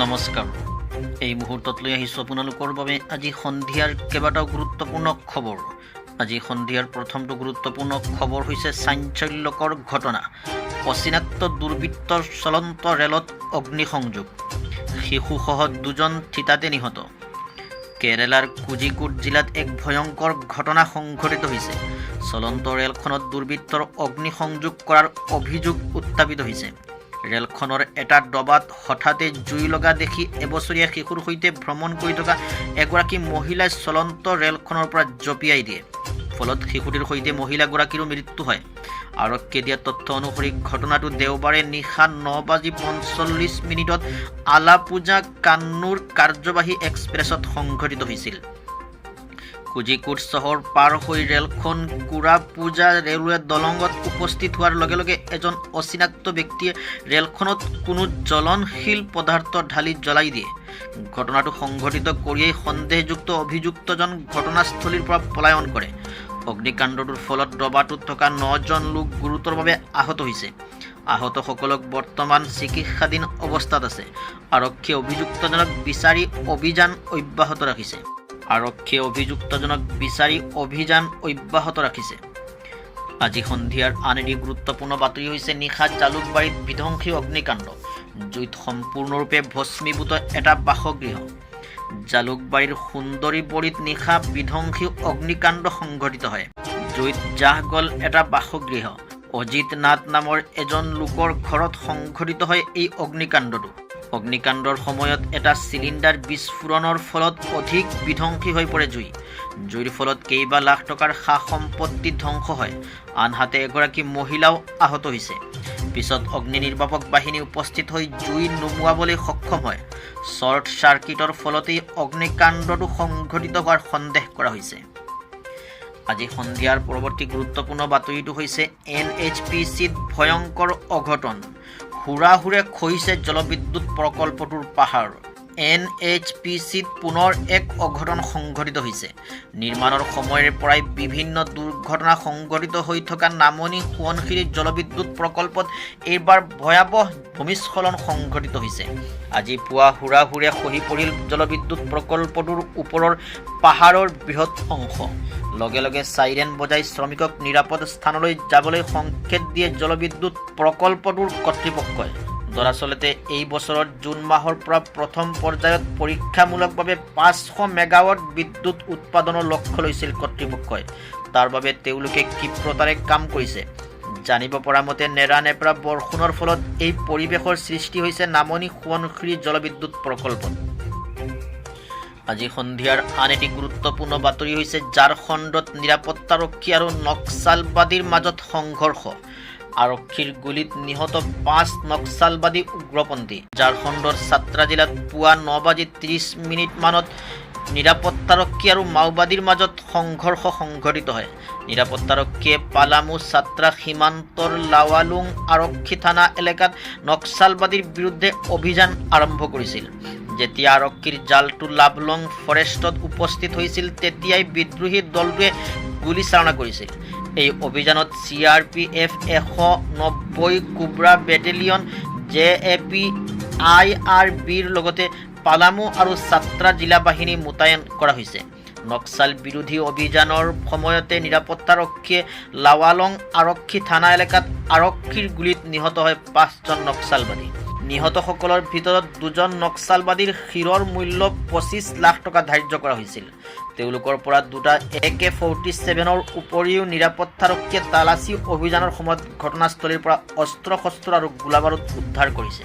নমস্কাৰ। এই মুহূৰ্তত লৈ আহিছোঁ আপোনালোকৰ বাবে আজি সন্ধিয়াৰ কেইবাটাও গুৰুত্বপূৰ্ণ খবৰ। আজি সন্ধিয়াৰ প্ৰথমটো গুৰুত্বপূৰ্ণ খবৰ হৈছে চাঞ্চল্যকৰ ঘটনা। অচিনাক্ত দুৰ্বৃত্তৰ চলন্ত ৰেলত অগ্নিসংযোগ, শিশুসহ 2জন থিতাতে নিহত। কেৰালাৰ কোজিকোড জিলাত এক ভয়ংকৰ ঘটনা সংঘটিত হৈছে। চলন্ত ৰেলখনত দুৰ্বৃত্তৰ অগ্নিসংযোগ কৰাৰ অভিযোগ উত্থাপিত হৈছে। ৰেলখনৰ এটা ডবাত হঠাতে জুই লগা দেখি এবছৰীয়া শিশুৰ সৈতে ভ্ৰমণ কৰি থকা এগৰাকী মহিলাই চলন্ত ৰেলখনৰ পৰা জঁপিয়াই দিয়ে। ফলত শিশুটিৰ সৈতে মহিলাগৰাকীৰো মৃত্যু হয়। আৰক্ষীয়ে দিয়া তথ্য অনুসৰি ঘটনাটো দেওবাৰে নিশা 9:45 আলাপুজা কান্নুৰ কাৰ্যবাহী এক্সপ্ৰেছত সংঘটিত হৈছিল। কোজিকোড চহৰ পাৰ হৈ ৰেলখন কোৰাপুজা ৰেলৱে দলঙত উপস্থিত হোৱাৰ লগে লগে এজন অচিনাক্ত ব্যক্তিয়ে ৰেলখনত কোনো জ্বলনশীল পদাৰ্থ ঢালি জ্বলাই দিয়ে। ঘটনাটো সংঘটিত কৰিয়েই সন্দেহযুক্ত অভিযুক্তজন ঘটনাস্থলীৰ পৰা পলায়ন কৰে। অগ্নিকাণ্ডটোৰ ফলত ডবাটোত থকা 9জন লোক গুৰুতৰভাৱে আহত হৈছে। আহতসকলক বৰ্তমান চিকিৎসাধীন অৱস্থাত আছে। আৰক্ষীয়ে অভিযুক্তজনক বিচাৰি অভিযান অব্যাহত ৰাখিছে। আজি সন্ধিয়াৰ আন এটি গুৰুত্বপূৰ্ণ বাতৰি হৈছে নিশা জালুকবাৰীত বিধ্বংসী অগ্নিকাণ্ড। জুইত সম্পূৰ্ণৰূপে ভস্মীভূত এটা বাসগৃহ। জালুকবাৰীৰ সুন্দৰীবৰীত নিশা বিধ্বংসী অগ্নিকাণ্ড সংঘটিত হয়। জুইত জাহ গ'ল এটা বাসগৃহ। অজিত নাথ নামৰ এজন লোকৰ ঘৰত সংঘটিত হয় এই অগ্নিকাণ্ডটো। অগ্নিকাণ্ডৰ সময়ত এটা চিলিণ্ডাৰ বিস্ফোৰণৰ ফলত অধিক বিধ্বংসী হৈ পৰে জুই। জুইৰ ফলত কেইবা লাখ টকাৰ সা সম্পত্তি ধ্বংস হয়। আনহাতে এগৰাকী মহিলাও আহত হৈছে। পিছত অগ্নি নিৰ্বাপক বাহিনী উপস্থিত হৈ জুই নুমুৱাবলৈ সক্ষম হয়। শ্বৰ্ট চাৰ্কিটৰ ফলতেই অগ্নিকাণ্ডটো সংঘটিত হোৱাৰ সন্দেহ কৰা হৈছে। আজি সন্ধিয়াৰ পৰৱৰ্তী গুৰুত্বপূৰ্ণ বাতৰিটো হৈছে NHPCত ভয়ংকৰ অঘটন। হুৰাহুৰে খহিছে জলবিদ্যুৎ প্ৰকল্পটোৰ পাহাৰ। NHPCত পুনৰ এক অঘটন সংঘটিত হৈছে। নিৰ্মাণৰ সময়ৰে পৰাই বিভিন্ন দুৰ্ঘটনা সংঘটিত হৈ থকা নামনি সোৱণশিৰি জলবিদ্যুৎ প্ৰকল্পত এইবাৰ ভয়াৱহ ভূমিস্খলন সংঘটিত হৈছে। আজি পুৱা হুৰাহুৰে খহি পৰিল জলবিদ্যুৎ প্ৰকল্পটোৰ ওপৰৰ পাহাৰৰ বৃহৎ অংশ। লগে লগে চাইৰেন বজাই শ্ৰমিকক নিৰাপদ স্থানলৈ যাবলৈ সংকেত দিয়ে জলবিদ্যুৎ প্ৰকল্পটোৰ কৰ্তৃপক্ষই। দৰাচলতে এই বছৰৰ জুন মাহৰ পৰা প্ৰথম পৰ্যায়ত পৰীক্ষামূলকভাৱে 500 মেগাৱাট বিদ্যুৎ উৎপাদনৰ লক্ষ্য লৈছিল কৰ্তৃপক্ষই। তাৰ বাবে তেওঁলোকে ক্ষিপ্ৰতাৰে কাম কৰিছে। জানিব পৰা মতে নেৰানেপেৰা বৰষুণৰ ফলত এই পৰিৱেশৰ সৃষ্টি হৈছে নামনি সোৱণশিৰি জলবিদ্যুৎ প্ৰকল্পত। আজি সন্ধিয়াৰ আন এটি গুৰুত্বপূৰ্ণ বাতৰি হৈছে ঝাৰখণ্ডত নিৰাপত্তাৰক্ষী আৰু নক্সালবাদীৰ মাজত সংঘৰ্ষ। আৰক্ষীৰ গুলীত নিহত 5 নক্সালবাদী উগ্ৰপন্থী। ঝাৰখণ্ডৰ ছাত্ৰা জিলাত পুৱা 9:30 নিৰাপত্তাৰক্ষী আৰু মাওবাদীৰ মাজত সংঘৰ্ষ সংঘটিত হয়। নিৰাপত্তাৰক্ষীয়ে পালামু ছাত্ৰা সীমান্তৰ লাৱালুং আৰক্ষী থানা এলেকাত নক্সালবাদীৰ বিৰুদ্ধে অভিযান আৰম্ভ কৰিছিল। যেতিয়া আৰক্ষীৰ জালটো লাভলং ফৰেষ্টত উপস্থিত হৈছিল তেতিয়াই বিদ্ৰোহী দলটোৱে গুলীচালনা কৰিছিল। এই অভিযানত CRPF 190 কোব্ৰা বেটেলিয়ন, JAP, IRBৰ লগতে পালামু আৰু ছাত্ৰা জিলা বাহিনী মোতায়েন কৰা হৈছে। নক্সাল বিৰোধী অভিযানৰ সময়তে নিৰাপত্তাৰক্ষীয়ে লাৱালং আৰক্ষী থানা এলেকাত আৰক্ষীৰ গুলীত নিহত হয় 5জন নক্সালবাদী। নিহতসকলৰ ভিতৰত 2জন নক্সালবাদীৰ শিৰৰ মূল্য 25 লাখ টকা ধাৰ্য কৰা হৈছিল। তেওঁলোকৰ পৰা 2টা AK-47ৰ উপৰিও নিৰাপত্তাৰক্ষীয়ে তালাচী অভিযানৰ সময়ত ঘটনাস্থলীৰ পৰা অস্ত্ৰ শস্ত্ৰ আৰু গোলাবাৰুদ উদ্ধাৰ কৰিছে।